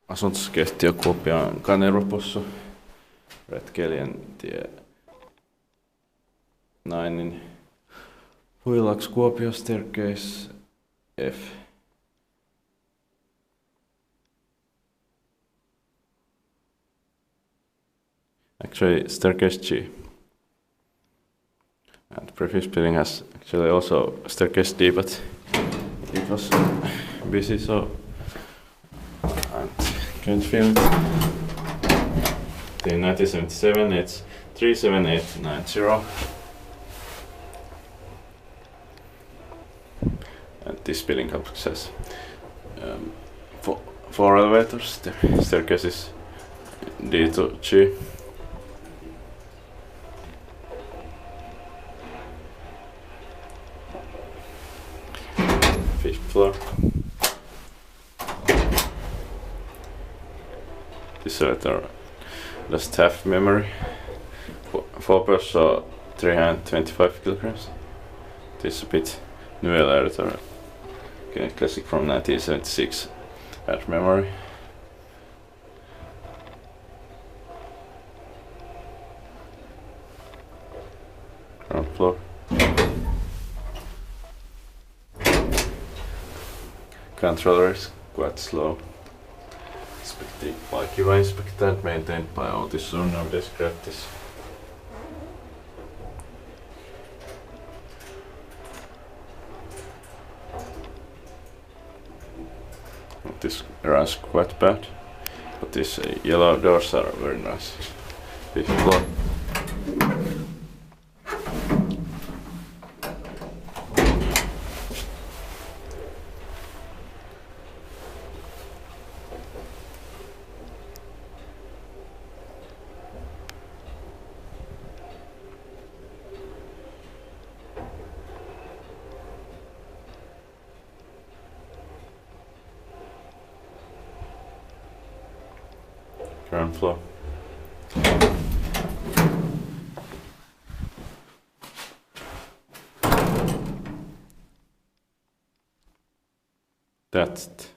Asuntoskeittiö Kuopion Kaneropossu, Retkeilijäntie 9, Puijonlaakso Kuopio staircase F. Actually, staircase G. And the previous building has actually also staircase D, but it was busy, so I can't film it. In 1977, it's 37890. And this building complex has four elevators. The staircase is D to G. Fifth floor. This elevator does have memory. 4 person, 325 kilograms. This is a bit new elevator. Okay, classic from 1976. Had memory. Ground floor. Controller is quite slow. Inspected by Kiva Inspector and maintained by Otis Sunno. Describe this. This runs quite bad, but these yellow doors are very nice. Fifth floor. Ground floor. That's it.